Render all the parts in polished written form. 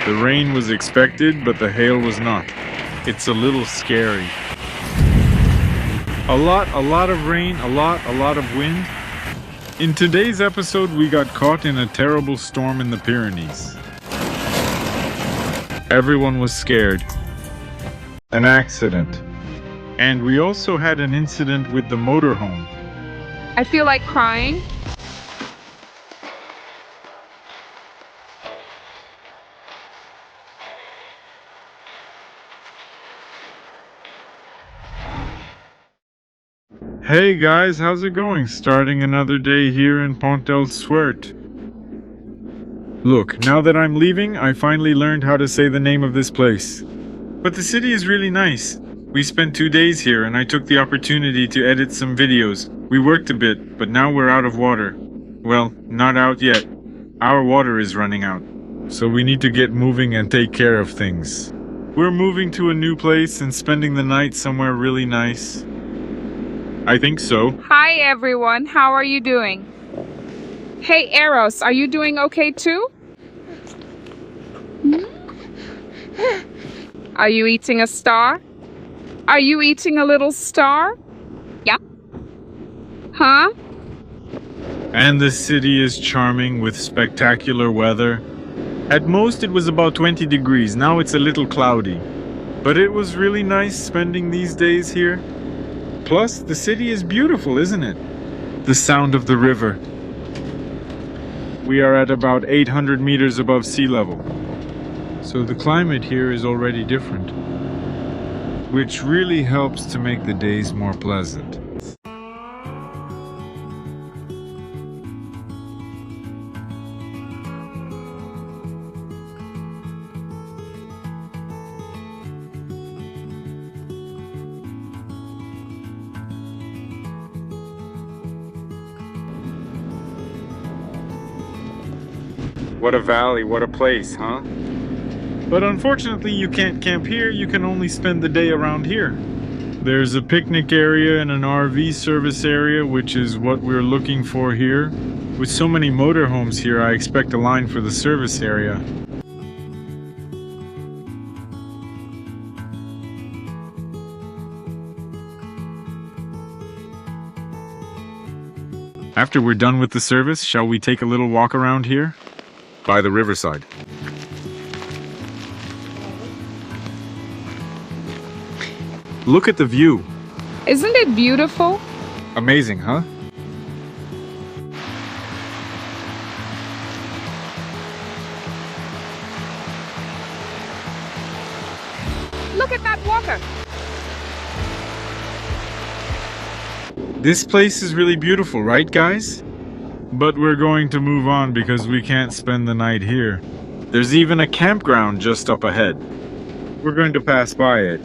The rain was expected, but the hail was not. It's a little scary. A lot of rain, a lot of wind. In today's episode, we got caught in a terrible storm in the Pyrenees. Everyone was scared. An accident. And we also had an incident with the motorhome. I feel like crying. Hey guys, how's it going? Starting another day here in Pont Suert. Look, now that I'm leaving, I finally learned how to say the name of this place. But the city is really nice. We spent 2 days here and I took the opportunity to edit some videos. We worked a bit, but now we're out of water. Well, not out yet. Our water is running out. So we need to get moving and take care of things. We're moving to a new place and spending the night somewhere really nice. I think so. Hi everyone, how are you doing? Hey Eros, are you doing okay too? Are you eating a star? Are you eating a little star? Yeah. Huh? And the city is charming with spectacular weather. At most it was about 20 degrees, now it's a little cloudy. But it was really nice spending these days here. Plus, the city is beautiful, isn't it? The sound of the river. We are at about 800 meters above sea level. So the climate here is already different, which really helps to make the days more pleasant. What a valley, what a place, huh? But unfortunately you can't camp here, you can only spend the day around here. There's a picnic area and an RV service area, which is what we're looking for here. With so many motorhomes here, I expect a line for the service area. After we're done with the service, shall we take a little walk around here? By the riverside. Look at the view. Isn't it beautiful? Amazing, huh? Look at that water. This place is really beautiful, right, guys? But we're going to move on because we can't spend the night here. There's even a campground just up ahead. We're going to pass by it.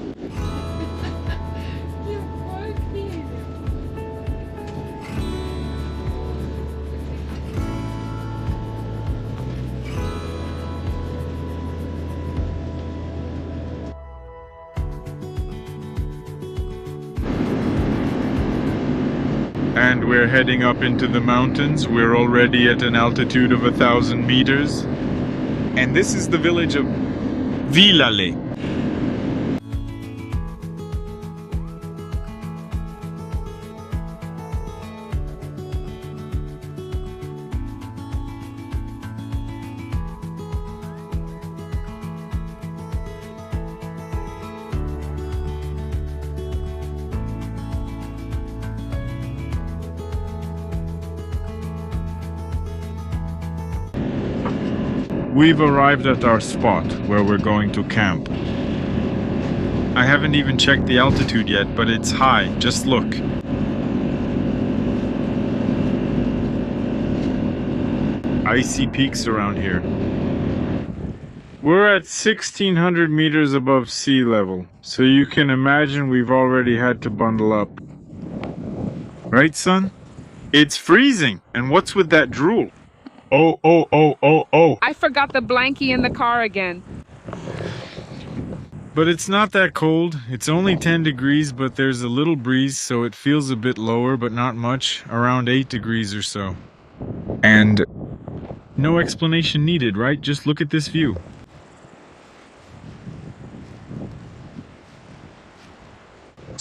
And we're heading up into the mountains. We're already at an altitude of 1,000 meters. And this is the village of Vielha. We've arrived at our spot where we're going to camp. I haven't even checked the altitude yet, but it's high. Just look. Icy peaks around here. We're at 1,600 meters above sea level, so you can imagine we've already had to bundle up. Right, son? It's freezing, and what's with that drool? Oh. I forgot the blankie in the car again. But it's not that cold. It's only 10 degrees, but there's a little breeze, so it feels a bit lower, but not much, around 8 degrees or so. And no explanation needed, right? Just look at this view.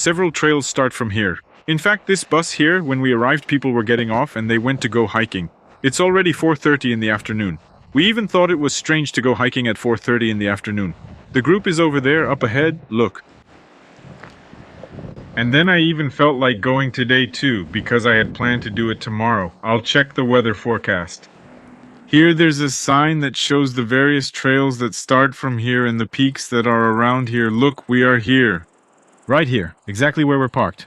several trails start from here. In fact, this bus here, when we arrived, people were getting off and they went to go hiking. It's already 4:30 in the afternoon. We even thought it was strange to go hiking at 4:30 in the afternoon. The group is over there, up ahead, look. And then I even felt like going today too, because I had planned to do it tomorrow. I'll check the weather forecast. Here there's a sign that shows the various trails that start from here and the peaks that are around here. Look, we are here. Right here, exactly where we're parked.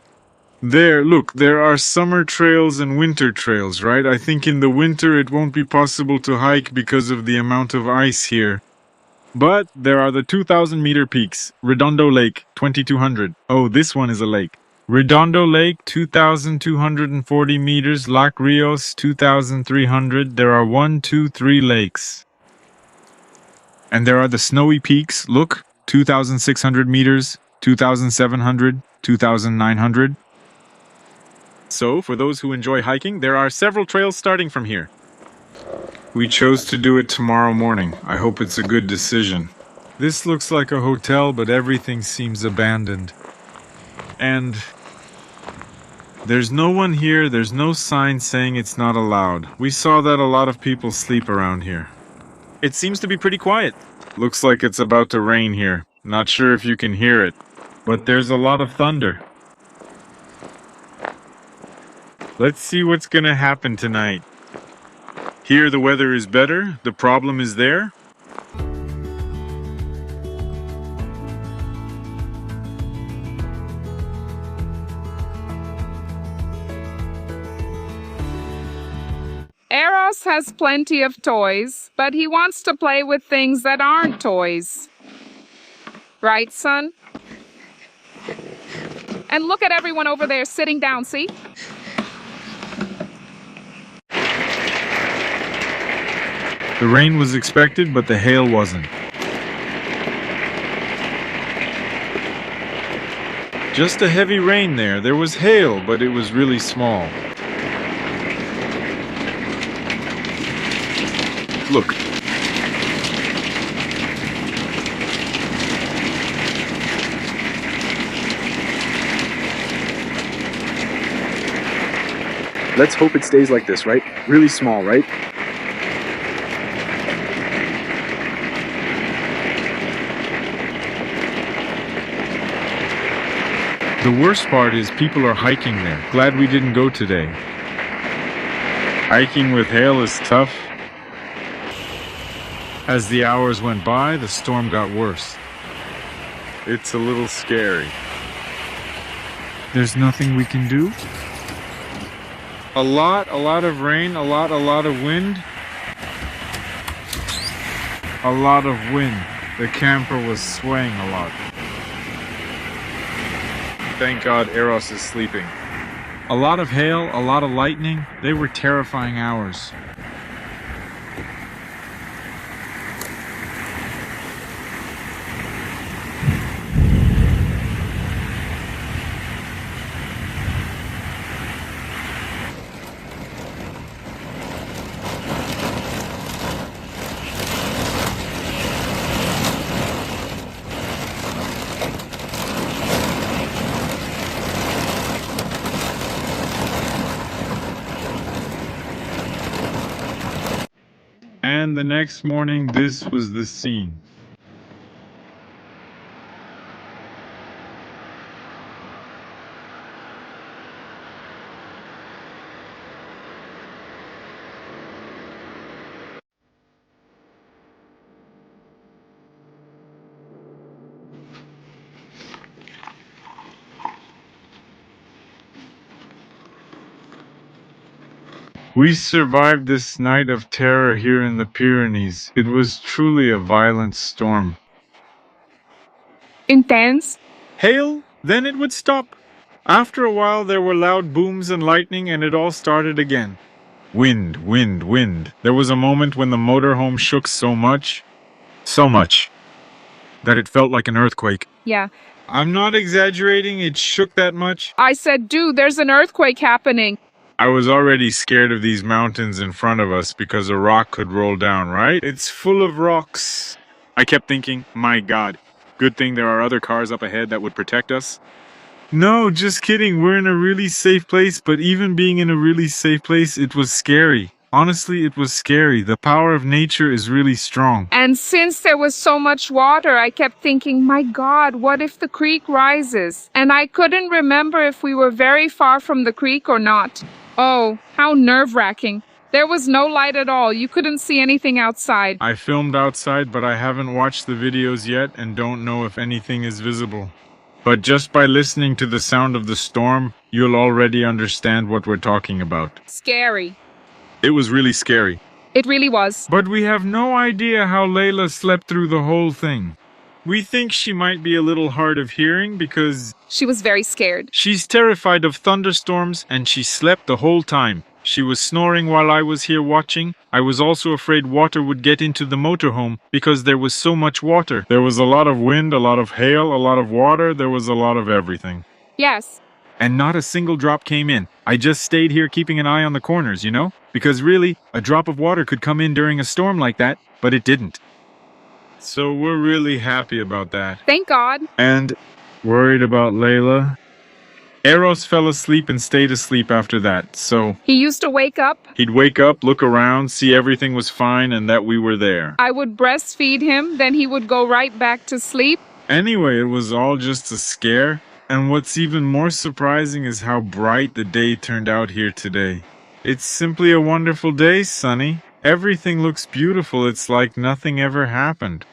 There, look, there are summer trails and winter trails, right? I think in the winter it won't be possible to hike because of the amount of ice here. But there are the 2,000-meter peaks. Redondo Lake, 2,200. Oh, this one is a lake. Redondo Lake, 2,240 meters. Lac Rios, 2,300. There are 1, 2, 3 lakes. And there are the snowy peaks. Look, 2,600 meters, 2,700, 2,900. So, for those who enjoy hiking, there are several trails starting from here. We chose to do it tomorrow morning. I hope it's a good decision. This looks like a hotel, but everything seems abandoned. And there's no one here, there's no sign saying it's not allowed. We saw that a lot of people sleep around here. It seems to be pretty quiet. Looks like it's about to rain here. Not sure if you can hear it, but there's a lot of thunder. Let's see what's gonna happen tonight. Here the weather is better, the problem is there. Eros has plenty of toys, but he wants to play with things that aren't toys. Right, son? And look at everyone over there sitting down, see? The rain was expected, but the hail wasn't. Just a heavy rain there. There was hail, but it was really small. Look. Let's hope it stays like this, right? Really small, right? The worst part is people are hiking there. Glad we didn't go today. Hiking with hail is tough. As the hours went by, the storm got worse. It's a little scary. There's nothing we can do? A lot of rain, a lot of wind. A lot of wind. The camper was swaying a lot. Thank God Eros is sleeping. A lot of hail, a lot of lightning. They were terrifying hours. And the next morning, this was the scene. We survived this night of terror here in the Pyrenees. It was truly a violent storm. Intense? Hail, then it would stop. After a while, there were loud booms and lightning, and it all started again. Wind, wind, wind. There was a moment when the motorhome shook so much, that it felt like an earthquake. Yeah. I'm not exaggerating, it shook that much. I said, dude, there's an earthquake happening. I was already scared of these mountains in front of us because a rock could roll down, right? It's full of rocks. I kept thinking, my God, good thing there are other cars up ahead that would protect us. No, just kidding. We're in a really safe place, but even being in a really safe place, it was scary. Honestly, it was scary. The power of nature is really strong. And since there was so much water, I kept thinking, my God, what if the creek rises? And I couldn't remember if we were very far from the creek or not. Oh, how nerve-wracking. There was no light at all. You couldn't see anything outside. I filmed outside, but I haven't watched the videos yet and don't know if anything is visible. But just by listening to the sound of the storm, you'll already understand what we're talking about. Scary. It was really scary. It really was. But we have no idea how Layla slept through the whole thing. We think she might be a little hard of hearing because She was very scared. she's terrified of thunderstorms and she slept the whole time. She was snoring while I was here watching. I was also afraid water would get into the motorhome because there was so much water. There was a lot of wind, a lot of hail, a lot of water. There was a lot of everything. Yes. And not a single drop came in. I just stayed here keeping an eye on the corners, you know? Because really, a drop of water could come in during a storm like that, but it didn't. So we're really happy about that. Thank God. And worried about Layla. Eros fell asleep and stayed asleep after that, so He used to wake up. he'd wake up, look around, see everything was fine and that we were there. I would breastfeed him, then he would go right back to sleep. Anyway, it was all just a scare. And what's even more surprising is how bright the day turned out here today. It's simply a wonderful day, Sonny. Everything looks beautiful. It's like nothing ever happened.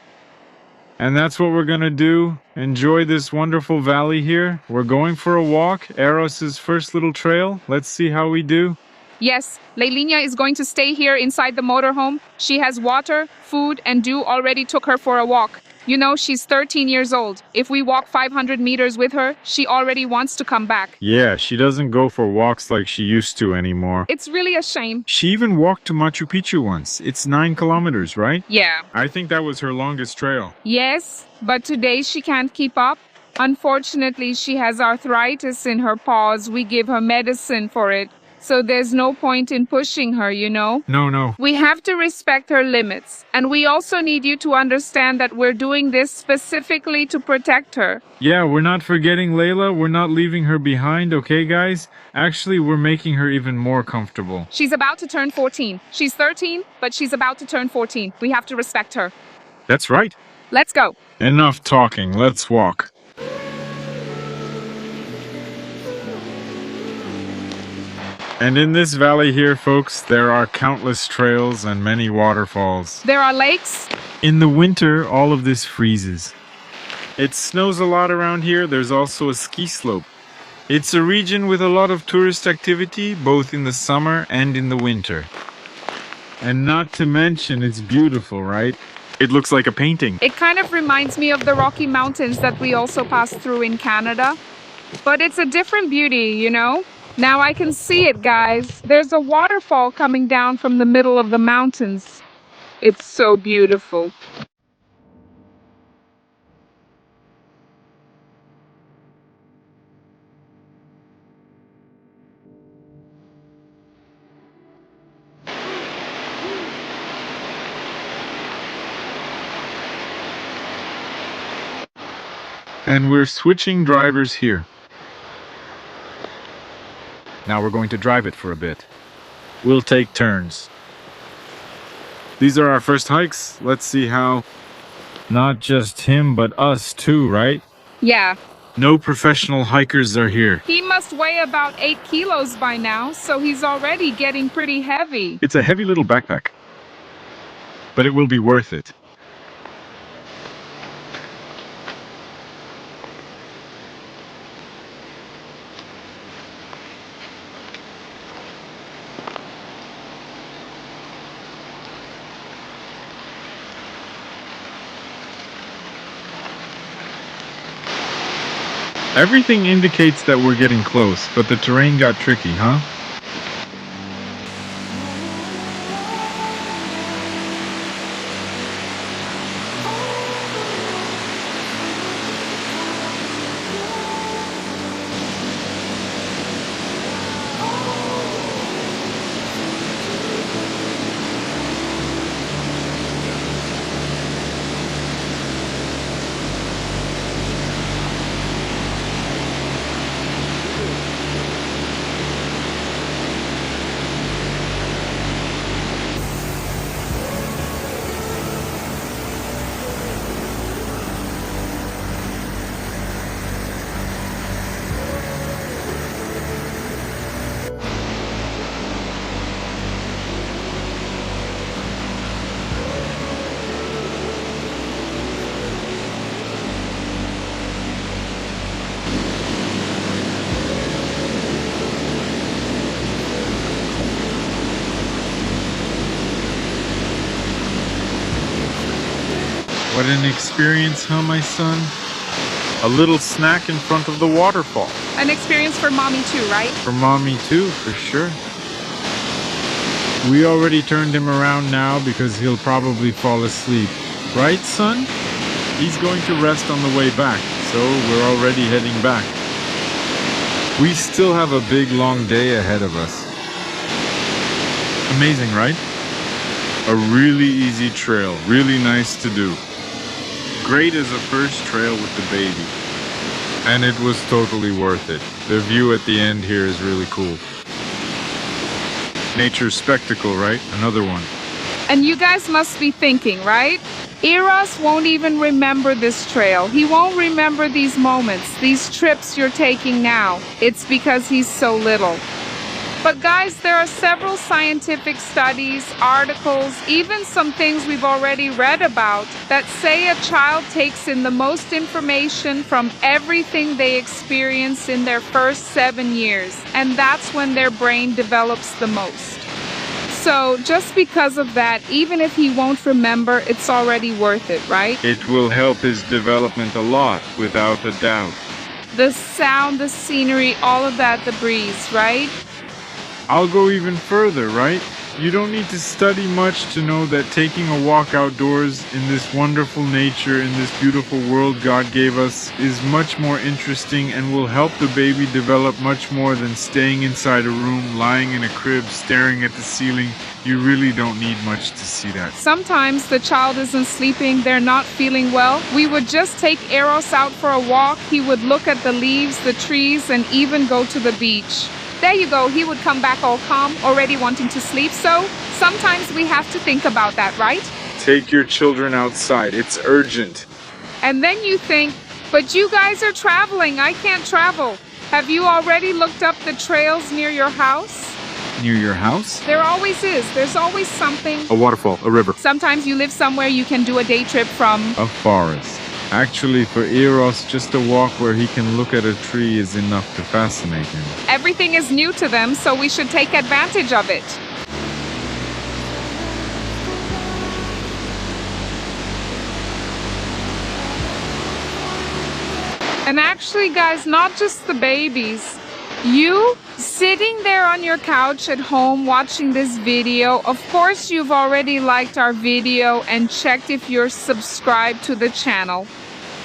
And that's what we're gonna do. Enjoy this wonderful valley here. We're going for a walk. Eros's first little trail. Let's see how we do. Yes, Leilina is going to stay here inside the motorhome. She has water, food, and Dew already took her for a walk. You know, she's 13 years old. If we walk 500 meters with her, she already wants to come back. Yeah, she doesn't go for walks like she used to anymore. It's really a shame. She even walked to Machu Picchu once. It's 9 kilometers, right? Yeah. I think that was her longest trail. Yes, but today she can't keep up. Unfortunately, she has arthritis in her paws. We give her medicine for it. So there's no point in pushing her, you know? No. We have to respect her limits. And we also need you to understand that we're doing this specifically to protect her. Yeah, we're not forgetting Layla. We're not leaving her behind, okay, guys? Actually, we're making her even more comfortable. She's about to turn 14. She's 13, but she's about to turn 14. We have to respect her. That's right. Let's go. Enough talking. Let's walk. And in this valley here, folks, there are countless trails and many waterfalls. There are lakes. In the winter, all of this freezes. It snows a lot around here. There's also a ski slope. It's a region with a lot of tourist activity, both in the summer and in the winter. And not to mention, it's beautiful, right? It looks like a painting. It kind of reminds me of the Rocky Mountains that we also passed through in Canada. But it's a different beauty, you know? Now I can see it, guys. There's a waterfall coming down from the middle of the mountains. It's so beautiful. And we're switching drivers here. Now we're going to drive it for a bit. We'll take turns. These are our first hikes. Let's see how... Not just him, but us too, right? Yeah. No professional hikers are here. He must weigh about 8 kilos by now, so he's already getting pretty heavy. It's a heavy little backpack. But it will be worth it. Everything indicates that we're getting close, but the terrain got tricky, huh? experience, huh, my son? A little snack in front of the waterfall. An experience for mommy too, right? For mommy too, for sure. We already turned him around now because he'll probably fall asleep. Right, son? He's going to rest on the way back, so we're already heading back. We still have a big long day ahead of us. Amazing, right? A really easy trail, really nice to do. Great as a first trail with the baby. And it was totally worth it. The view at the end here is really cool. Nature's spectacle, right? Another one. And you guys must be thinking, right? Eros won't even remember this trail. He won't remember these moments, these trips you're taking now. It's because he's so little. But guys, there are several scientific studies, articles, even some things we've already read about that say a child takes in the most information from everything they experience in their first 7 years, and that's when their brain develops the most. So just because of that, even if he won't remember, it's already worth it, right? It will help his development a lot, without a doubt. The sound, the scenery, all of that, the breeze, right? I'll go even further, right? You don't need to study much to know that taking a walk outdoors in this wonderful nature, in this beautiful world God gave us, is much more interesting and will help the baby develop much more than staying inside a room, lying in a crib, staring at the ceiling. You really don't need much to see that. Sometimes the child isn't sleeping, they're not feeling well. We would just take Eros out for a walk. He would look at the leaves, the trees, and even go to the beach. There you go, he would come back all calm, already wanting to sleep. So sometimes we have to think about that, right? Take your children outside. It's urgent. And then you think, but you guys are traveling. I can't travel. Have you already looked up the trails near your house? Near your house? There always is. There's always something. A waterfall, a river. Sometimes you live somewhere you can do a day trip from. A forest. Actually, for Eros, just a walk where he can look at a tree is enough to fascinate him. Everything is new to them, so we should take advantage of it. And actually, guys, not just the babies. You sitting there on your couch at home watching this video, of course you've already liked our video and checked if you're subscribed to the channel.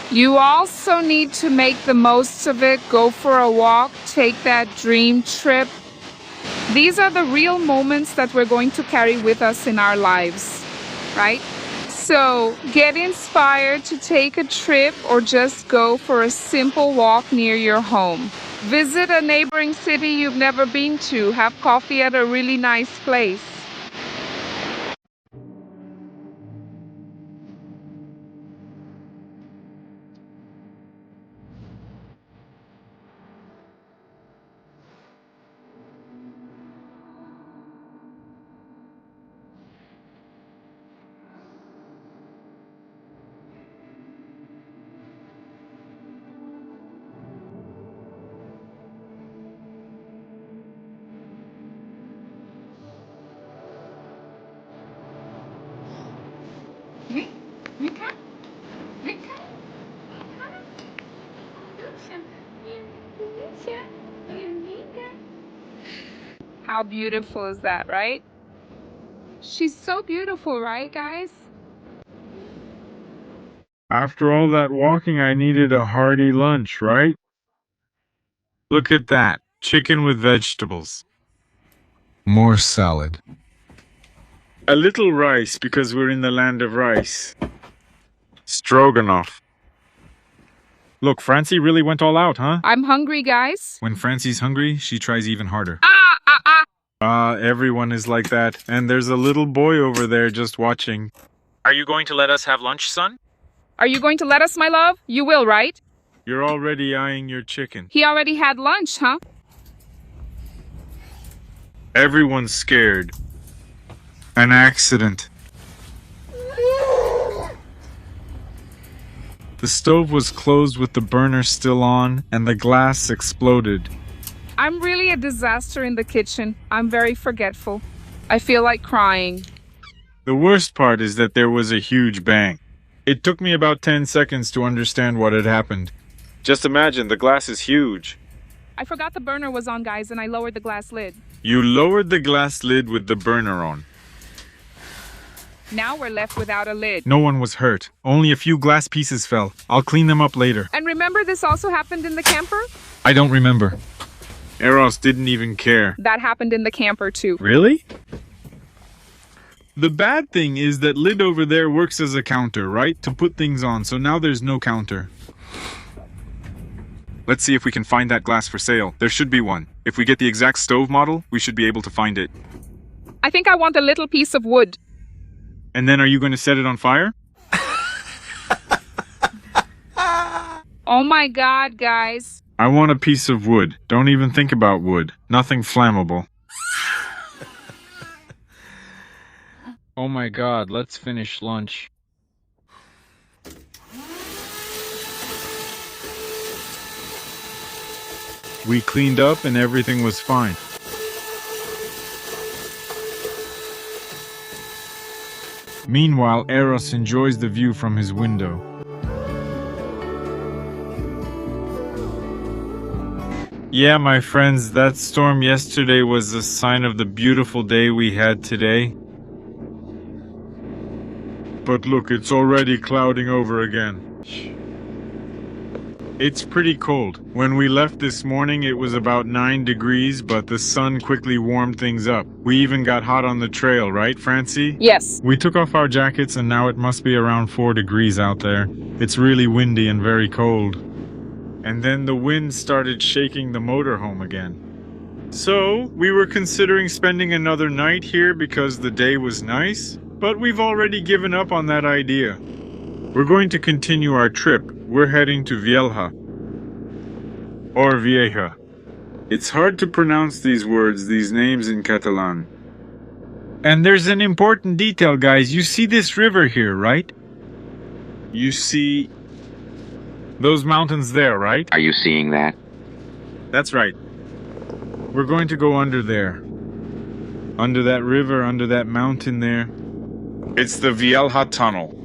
You also need to make the most of it, go for a walk, take that dream trip. These are the real moments that we're going to carry with us in our lives, right? So get inspired to take a trip or just go for a simple walk near your home. Visit a neighboring city you've never been to. Have coffee at a really nice place. How beautiful is that, right? She's so beautiful, right, guys? After all that walking, I needed a hearty lunch, right? Look at that. Chicken with vegetables. More salad. A little rice, because we're in the land of rice. Stroganoff. Look, Francie really went all out, huh? I'm hungry, guys. When Francie's hungry, she tries even harder. Ah! Everyone is like that. And there's a little boy over there just watching. Are you going to let us have lunch, son? Are you going to let us, my love? You will, right? You're already eyeing your chicken. He already had lunch, huh? Everyone's scared. An accident. The stove was closed with the burner still on, and the glass exploded. I'm really a disaster in the kitchen. I'm very forgetful. I feel like crying. The worst part is that there was a huge bang. It took me about 10 seconds to understand what had happened. Just imagine, the glass is huge. I forgot the burner was on, guys, and I lowered the glass lid. You lowered the glass lid with the burner on. Now we're left without a lid. No one was hurt. Only a few glass pieces fell. I'll clean them up later. And remember, this also happened in the camper? I don't remember. Eros didn't even care. That happened in the camper, too. Really? The bad thing is that lid over there works as a counter, right? To put things on, so now there's no counter. Let's see if we can find that glass for sale. There should be one. If we get the exact stove model, we should be able to find it. I think I want a little piece of wood. And then are you going to set it on fire? Oh my God, guys. I want a piece of wood. Don't even think about wood. Nothing flammable. Oh my God, let's finish lunch. We cleaned up and everything was fine. Meanwhile, Eros enjoys the view from his window. Yeah, my friends, that storm yesterday was a sign of the beautiful day we had today. But look, it's already clouding over again. It's pretty cold. When we left this morning, it was about 9 degrees, but the sun quickly warmed things up. We even got hot on the trail, right, Francie? Yes. We took off our jackets and now it must be around 4 degrees out there. It's really windy and very cold. And then the wind started shaking the motorhome again. So, we were considering spending another night here because the day was nice, but we've already given up on that idea. We're going to continue our trip. We're heading to Vielha. Or Vielha. It's hard to pronounce these words, these names in Catalan. And there's an important detail, guys. You see this river here, right? You see those mountains there, right? Are you seeing that? That's right. We're going to go under there. Under that river, under that mountain there. It's the Vielha Tunnel.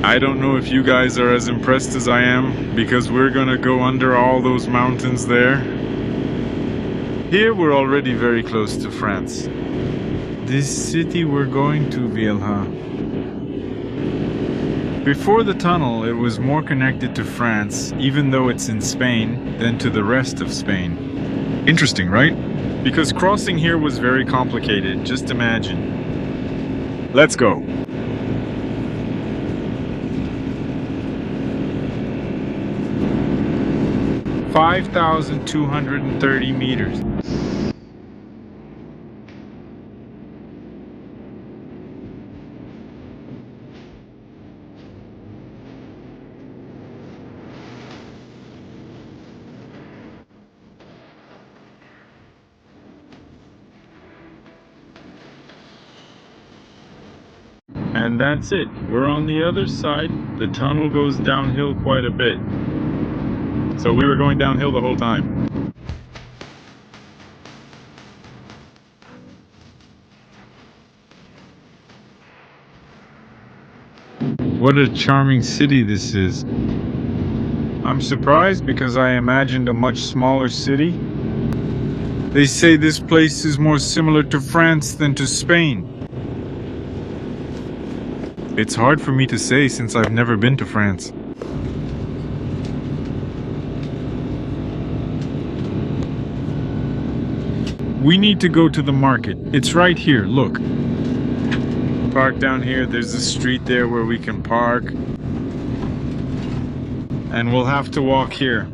I don't know if you guys are as impressed as I am, because we're gonna go under all those mountains there. Here we're already very close to France. This city we're going to, Vielha. Before the tunnel, it was more connected to France, even though it's in Spain, than to the rest of Spain. Interesting, right? Because crossing here was very complicated, just imagine. Let's go. $5,230 meters. And that's it. We're on the other side. The tunnel goes downhill quite a bit. So we were going downhill the whole time. What a charming city this is. I'm surprised because I imagined a much smaller city. They say this place is more similar to France than to Spain. It's hard for me to say since I've never been to France. We need to go to the market. It's right here, look. Park down here, there's a street there where we can park. And we'll have to walk here.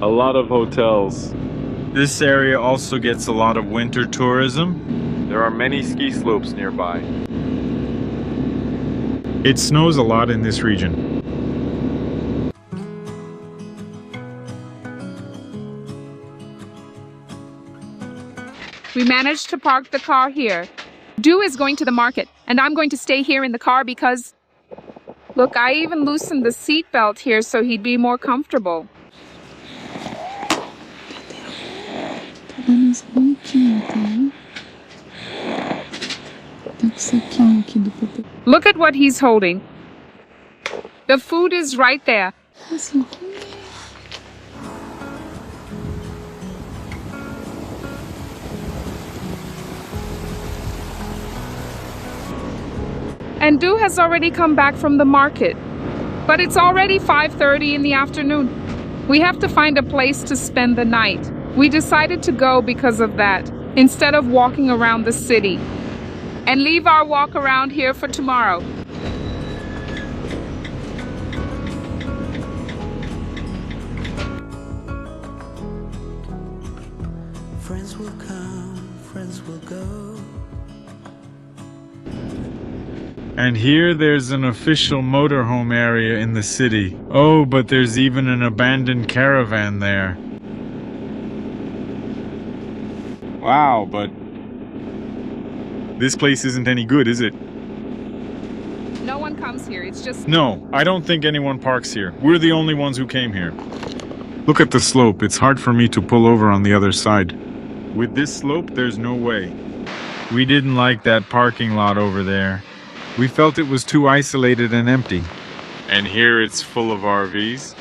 A lot of hotels. This area also gets a lot of winter tourism. There are many ski slopes nearby. It snows a lot in this region. We managed to park the car here. Du is going to the market, and I'm going to stay here in the car because... Look, I even loosened the seatbelt here so he'd be more comfortable. Look at what he's holding. The food is right there. And Du has already come back from the market. But it's already 5:30 in the afternoon. We have to find a place to spend the night. We decided to go because of that, instead of walking around the city. And leave our walk around here for tomorrow. Friends will come, friends will go. And here there's an official motorhome area in the city. Oh, but there's even an abandoned caravan there. Wow, but this place isn't any good, is it? No one comes here, it's just... No, I don't think anyone parks here. We're the only ones who came here. Look at the slope. It's hard for me to pull over on the other side. With this slope, there's no way. We didn't like that parking lot over there. We felt it was too isolated and empty. And here it's full of RVs.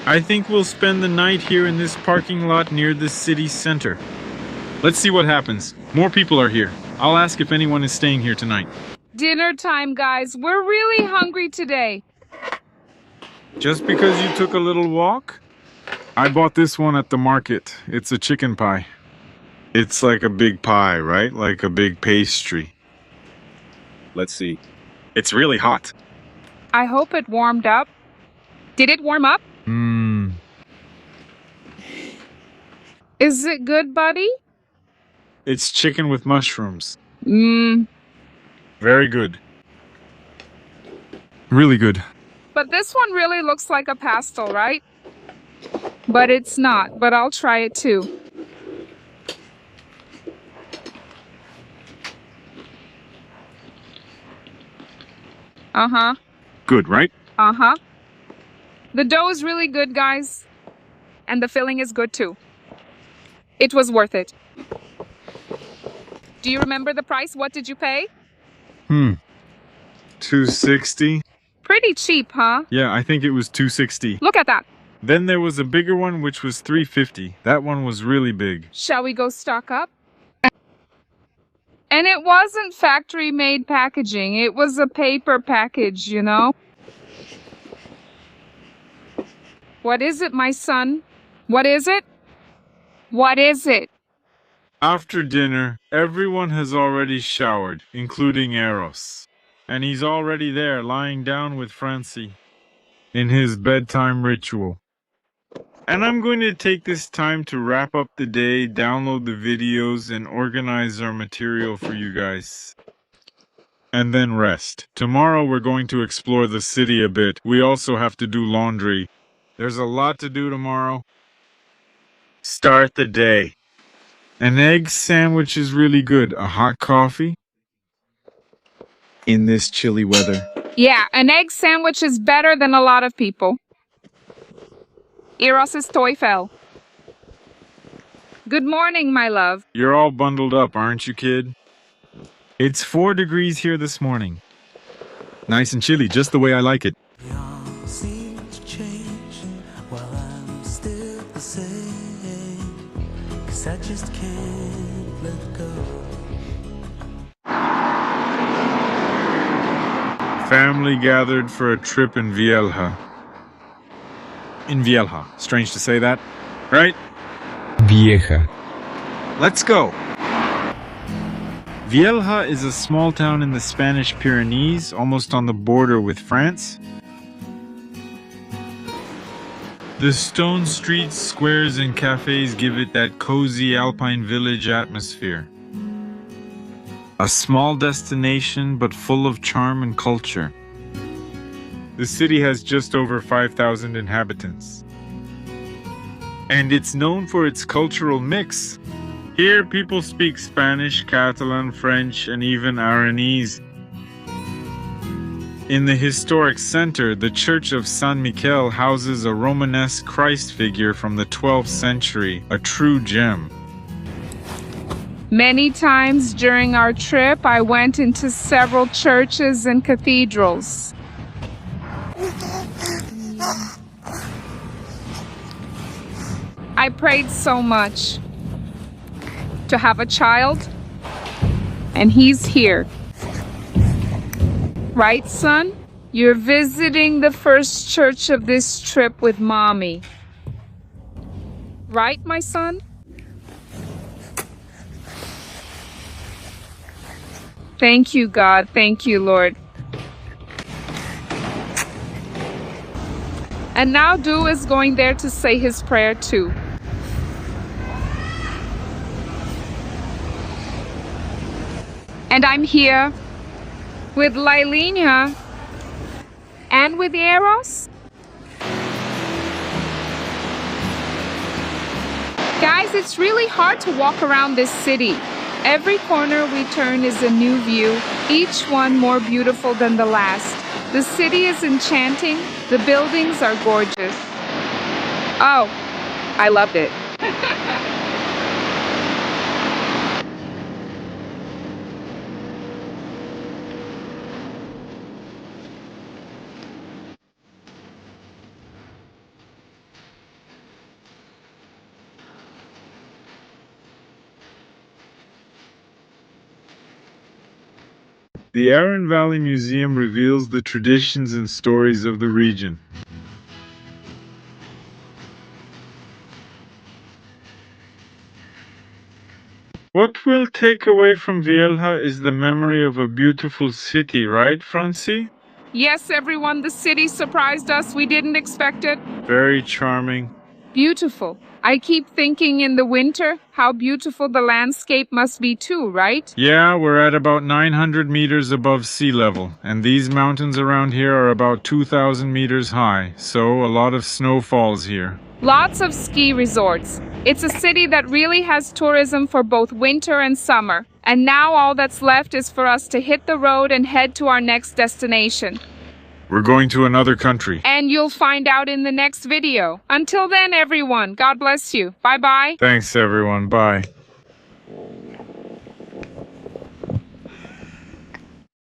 I think we'll spend the night here in this parking lot near the city center. Let's see what happens. More people are here. I'll ask if anyone is staying here tonight. Dinner time, guys. We're really hungry today. Just because you took a little walk? I bought this one at the market. It's a chicken pie. It's like a big pie, right? Like a big pastry. Let's see. It's really hot. I hope it warmed up. Did it warm up? Is it good, buddy? It's chicken with mushrooms. Very good. Really good. But this one really looks like a pastel, right? But it's not, but I'll try it too. Uh-huh. Good, right? Uh-huh. The dough is really good, guys. And the filling is good too. It was worth it. Do you remember the price? What did you pay? $2.60? Pretty cheap, huh? Yeah, I think it was $2.60. Look at that. Then there was a bigger one which was $3.50. That one was really big. Shall we go stock up? And it wasn't factory-made packaging. It was a paper package, you know? What is it, my son? What is it? What is it? After dinner, everyone has already showered, including Eros. And he's already there, lying down with Francie in his bedtime ritual. And I'm going to take this time to wrap up the day, download the videos, and organize our material for you guys. And then rest. Tomorrow we're going to explore the city a bit. We also have to do laundry. There's a lot to do tomorrow. Start the day. An egg sandwich is really good. A hot coffee. In this chilly weather. Yeah, an egg sandwich is better than a lot of people. Eros's toy fell. Good morning, my love. You're all bundled up, aren't you, kid? It's 4 degrees here this morning. Nice and chilly, just the way I like it. We all seem to change while I'm still the same. 'Cause I just can't let go. Family gathered for a trip in Vielha. In Vielha. Strange to say that, right? Vieja. Let's go! Vielha is a small town in the Spanish Pyrenees, almost on the border with France. The stone streets, squares, and cafes give it that cozy alpine village atmosphere. A small destination, but full of charm and culture. The city has just over 5,000 inhabitants. And it's known for its cultural mix. Here, people speak Spanish, Catalan, French, and even Aranese. In the historic center, the Church of San Miquel houses a Romanesque Christ figure from the 12th century, a true gem. Many times during our trip, I went into several churches and cathedrals. I prayed so much to have a child, and he's here. Right, son? You're visiting the first church of this trip with Mommy. Right, my son? Thank you, God. Thank you, Lord. And now Du is going there to say his prayer too. And I'm here with Lailina and with Eros. Guys, it's really hard to walk around this city. Every corner we turn is a new view, each one more beautiful than the last. The city is enchanting, the buildings are gorgeous. Oh, I loved it. The Aran Valley Museum reveals the traditions and stories of the region. What we'll take away from Vielha is the memory of a beautiful city, right, Francie? Yes, everyone, the city surprised us. We didn't expect it. Very charming. Beautiful. I keep thinking in the winter how beautiful the landscape must be too, right? Yeah, we're at about 900 meters above sea level, and these mountains around here are about 2,000 meters high, so a lot of snow falls here. Lots of ski resorts. It's a city that really has tourism for both winter and summer. And now all that's left is for us to hit the road and head to our next destination. We're going to another country. And you'll find out in the next video. Until then, everyone, God bless you. Bye-bye. Thanks, everyone. Bye.